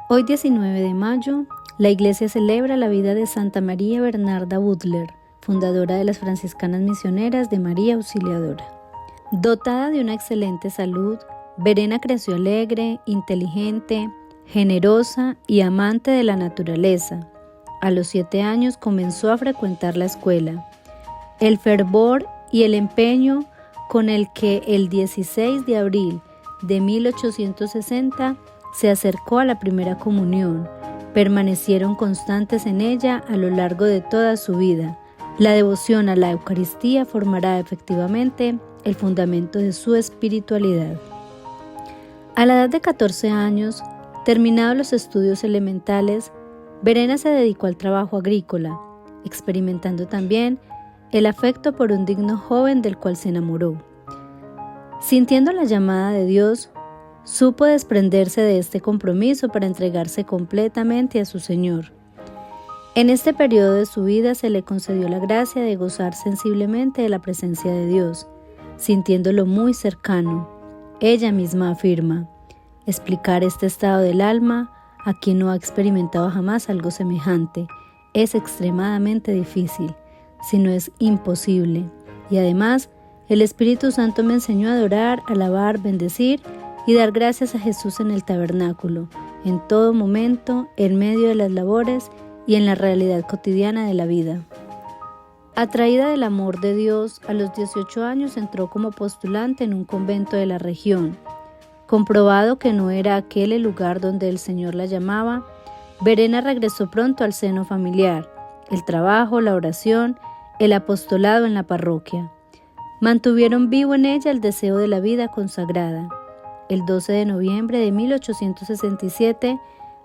Hoy 19 de mayo, la Iglesia celebra la vida de Santa María Bernarda Butler, fundadora de las franciscanas misioneras de María Auxiliadora. Dotada de una excelente salud, Verena creció alegre, inteligente, generosa y amante de la naturaleza. A los 7 años comenzó a frecuentar la escuela. El fervor y el empeño con el que el 16 de abril de 1860 se acercó a la primera comunión, permanecieron constantes en ella a lo largo de toda su vida. La devoción a la Eucaristía formará efectivamente el fundamento de su espiritualidad. A la edad de 14 años, terminados los estudios elementales, Verena se dedicó al trabajo agrícola, experimentando también el afecto por un digno joven del cual se enamoró. Sintiendo la llamada de Dios, supo desprenderse de este compromiso para entregarse completamente a su Señor. En este periodo de su vida se le concedió la gracia de gozar sensiblemente de la presencia de Dios, sintiéndolo muy cercano. Ella misma afirma: explicar este estado del alma a quien no ha experimentado jamás algo semejante es extremadamente difícil, si no es imposible, y además el Espíritu Santo me enseñó a adorar, alabar, bendecir y dar gracias a Jesús en el tabernáculo, en todo momento, en medio de las labores y en la realidad cotidiana de la vida. Atraída del amor de Dios, a los 18 años entró como postulante en un convento de la región. Comprobado que no era aquel el lugar donde el Señor la llamaba, Verena regresó pronto al seno familiar, el trabajo, la oración, el apostolado en la parroquia. Mantuvieron vivo en ella el deseo de la vida consagrada. El 12 de noviembre de 1867,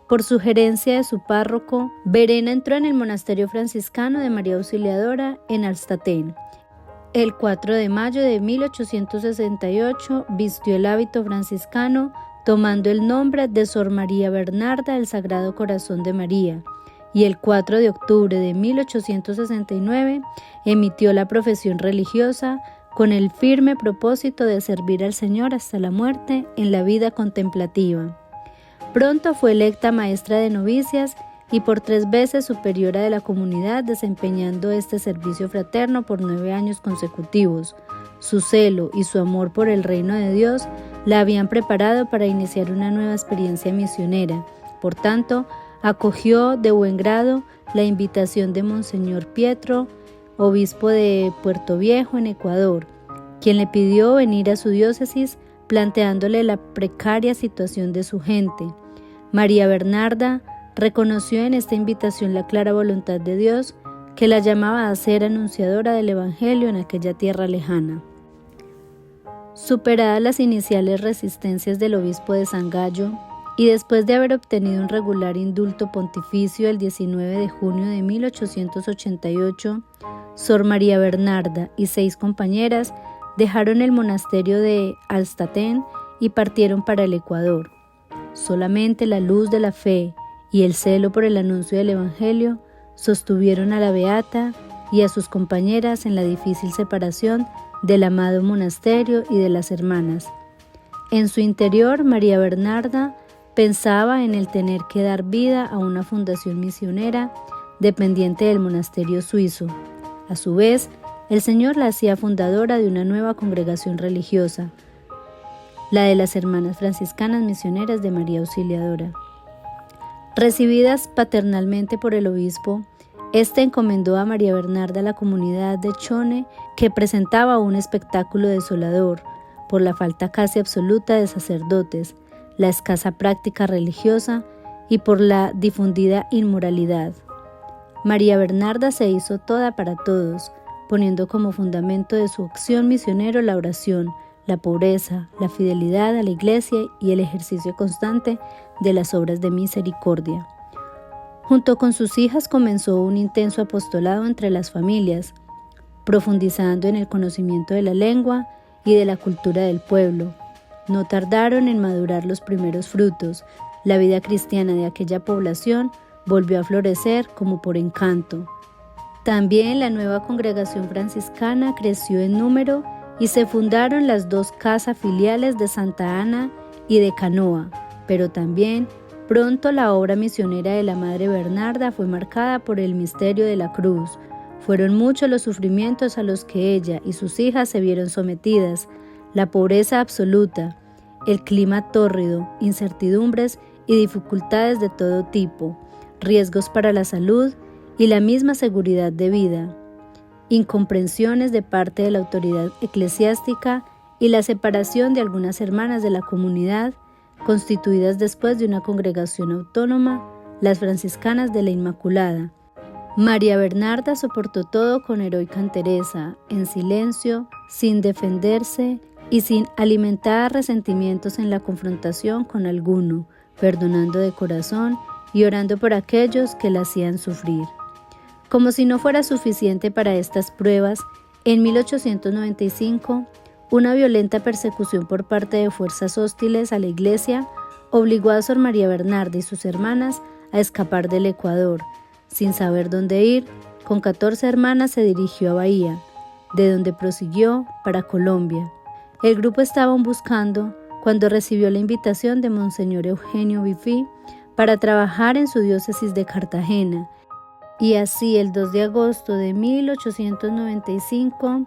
por sugerencia de su párroco, Verena entró en el monasterio franciscano de María Auxiliadora en Alstatén. El 4 de mayo de 1868 vistió el hábito franciscano, tomando el nombre de Sor María Bernarda del Sagrado Corazón de María, y el 4 de octubre de 1869 emitió la profesión religiosa con el firme propósito de servir al Señor hasta la muerte en la vida contemplativa. Pronto fue electa maestra de novicias y por 3 veces superiora de la comunidad, desempeñando este servicio fraterno por 9 años consecutivos. Su celo y su amor por el reino de Dios la habían preparado para iniciar una nueva experiencia misionera. Por tanto, acogió de buen grado la invitación de Monseñor Pietro, obispo de Puerto Viejo en Ecuador, quien le pidió venir a su diócesis planteándole la precaria situación de su gente. María Bernarda reconoció en esta invitación la clara voluntad de Dios que la llamaba a ser anunciadora del Evangelio en aquella tierra lejana. Superadas las iniciales resistencias del obispo de San Gallo, y después de haber obtenido un regular indulto pontificio el 19 de junio de 1888, Sor María Bernarda y 6 compañeras dejaron el monasterio de Alstatén y partieron para el Ecuador. Solamente la luz de la fe y el celo por el anuncio del Evangelio sostuvieron a la beata y a sus compañeras en la difícil separación del amado monasterio y de las hermanas. En su interior, María Bernarda pensaba en el tener que dar vida a una fundación misionera dependiente del monasterio suizo. A su vez, el Señor la hacía fundadora de una nueva congregación religiosa, la de las Hermanas Franciscanas Misioneras de María Auxiliadora. Recibidas paternalmente por el obispo, este encomendó a María Bernarda la comunidad de Chone, que presentaba un espectáculo desolador por la falta casi absoluta de sacerdotes, la escasa práctica religiosa y por la difundida inmoralidad. María Bernarda se hizo toda para todos, poniendo como fundamento de su acción misionero la oración, la pobreza, la fidelidad a la Iglesia y el ejercicio constante de las obras de misericordia. Junto con sus hijas comenzó un intenso apostolado entre las familias, profundizando en el conocimiento de la lengua y de la cultura del pueblo. No tardaron en madurar los primeros frutos. La vida cristiana de aquella población volvió a florecer como por encanto. También la nueva congregación franciscana creció en número y se fundaron las 2 casas filiales de Santa Ana y de Canoa, pero también Pronto la obra misionera de la Madre Bernarda fue marcada por el misterio de la cruz. Fueron muchos los sufrimientos a los que ella y sus hijas se vieron sometidas, la pobreza absoluta, el clima tórrido, incertidumbres y dificultades de todo tipo, riesgos para la salud y la misma seguridad de vida, incomprensiones de parte de la autoridad eclesiástica y la separación de algunas hermanas de la comunidad, constituidas después de una congregación autónoma, las franciscanas de la Inmaculada. María Bernarda soportó todo con heroica entereza, en silencio, sin defenderse y sin alimentar resentimientos en la confrontación con alguno, perdonando de corazón y orando por aquellos que la hacían sufrir. Como si no fuera suficiente para estas pruebas, en 1895, una violenta persecución por parte de fuerzas hostiles a la Iglesia obligó a Sor María Bernarda y sus hermanas a escapar del Ecuador. Sin saber dónde ir, con 14 hermanas se dirigió a Bahía, de donde prosiguió para Colombia. El grupo estaba buscando cuando recibió la invitación de Monseñor Eugenio Bifí para trabajar en su diócesis de Cartagena, y así el 2 de agosto de 1895,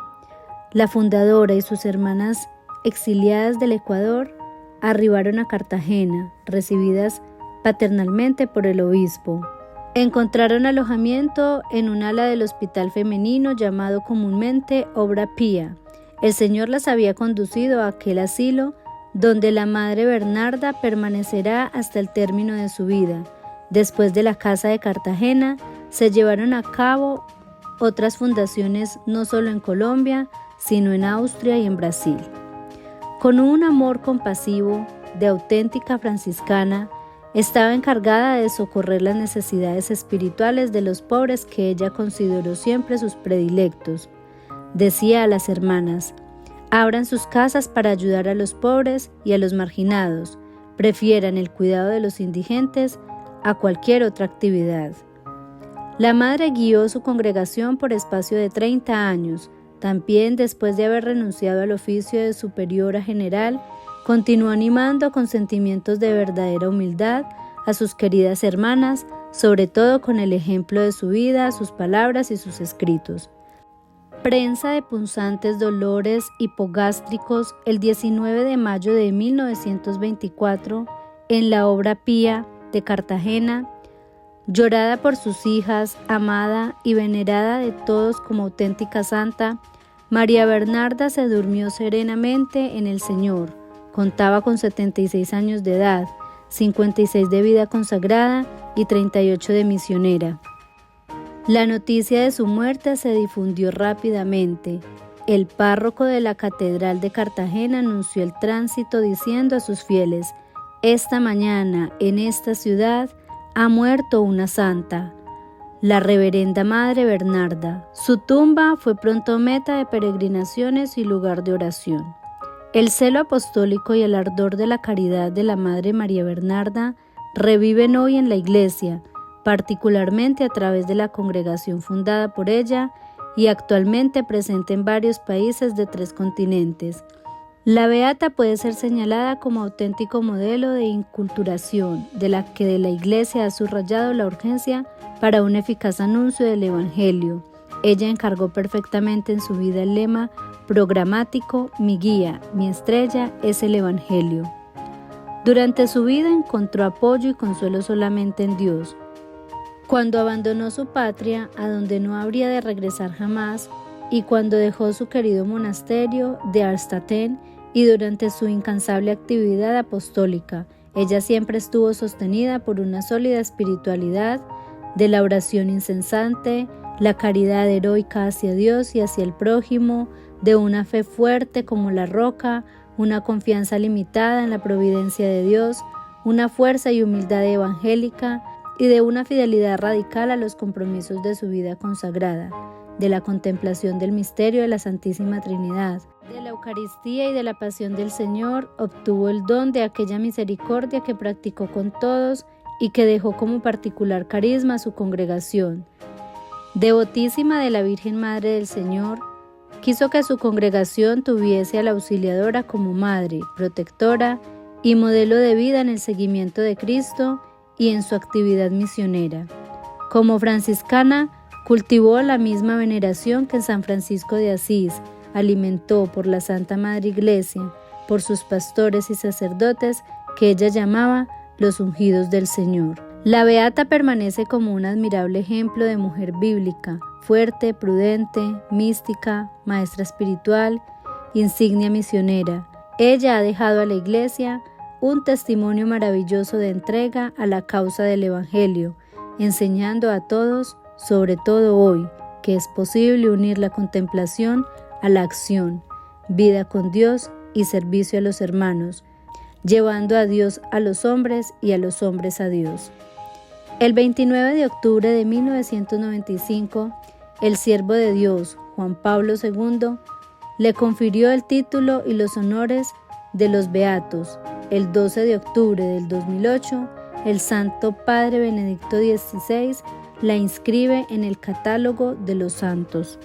la fundadora y sus hermanas exiliadas del Ecuador arribaron a Cartagena, recibidas paternalmente por el obispo. Encontraron alojamiento en un ala del hospital femenino llamado comúnmente Obra Pía. El Señor las había conducido a aquel asilo donde la Madre Bernarda permanecerá hasta el término de su vida. Después de la Casa de Cartagena, se llevaron a cabo otras fundaciones no solo en Colombia, sino en Austria y en Brasil. Con un amor compasivo, de auténtica franciscana, estaba encargada de socorrer las necesidades espirituales de los pobres que ella consideró siempre sus predilectos. Decía a las hermanas: abran sus casas para ayudar a los pobres y a los marginados, prefieran el cuidado de los indigentes a cualquier otra actividad. La madre guió su congregación por espacio de 30 años, también después de haber renunciado al oficio de superiora general. Continuó animando con sentimientos de verdadera humildad a sus queridas hermanas, sobre todo con el ejemplo de su vida, sus palabras y sus escritos. Prensa de punzantes dolores hipogástricos el 19 de mayo de 1924 en la Obra Pía de Cartagena, llorada por sus hijas, amada y venerada de todos como auténtica santa, María Bernarda se durmió serenamente en el Señor. Contaba con 76 años de edad, 56 de vida consagrada y 38 de misionera. La noticia de su muerte se difundió rápidamente. El párroco de la Catedral de Cartagena anunció el tránsito diciendo a sus fieles: esta mañana en esta ciudad ha muerto una santa, la Reverenda Madre Bernarda. Su tumba fue pronto meta de peregrinaciones y lugar de oración. El celo apostólico y el ardor de la caridad de la Madre María Bernarda reviven hoy en la Iglesia, particularmente a través de la congregación fundada por ella y actualmente presente en varios países de 3 continentes. La beata puede ser señalada como auténtico modelo de inculturación, de la que la Iglesia ha subrayado la urgencia para un eficaz anuncio del Evangelio. Ella encargó perfectamente en su vida el lema programático: mi guía, mi estrella es el Evangelio. Durante su vida encontró apoyo y consuelo solamente en Dios. Cuando abandonó su patria, a donde no habría de regresar jamás, y cuando dejó su querido monasterio de Arstaten, y durante su incansable actividad apostólica, ella siempre estuvo sostenida por una sólida espiritualidad de la oración incesante, la caridad heroica hacia Dios y hacia el prójimo, de una fe fuerte como la roca, una confianza limitada en la providencia de Dios, una fuerza y humildad evangélica y de una fidelidad radical a los compromisos de su vida consagrada, de la contemplación del misterio de la Santísima Trinidad, de la Eucaristía y de la pasión del Señor. Obtuvo el don de aquella misericordia que practicó con todos y que dejó como particular carisma a su congregación. Devotísima de la Virgen Madre del Señor, quiso que su congregación tuviese a la Auxiliadora como madre, protectora y modelo de vida en el seguimiento de Cristo y en su actividad misionera. Como franciscana, cultivó la misma veneración que San Francisco de Asís alimentó por la Santa Madre Iglesia, por sus pastores y sacerdotes que ella llamaba los ungidos del Señor. La beata permanece como un admirable ejemplo de mujer bíblica, fuerte, prudente, mística, maestra espiritual, insignia misionera. Ella ha dejado a la Iglesia un testimonio maravilloso de entrega a la causa del Evangelio, enseñando a todos, sobre todo hoy, que es posible unir la contemplación a la acción, vida con Dios y servicio a los hermanos, llevando a Dios a los hombres y a los hombres a Dios. El 29 de octubre de 1995, el siervo de Dios, Juan Pablo II, le confirió el título y los honores de los Beatos. El 12 de octubre del 2008, el Santo Padre Benedicto XVI la inscribe en el catálogo de los santos.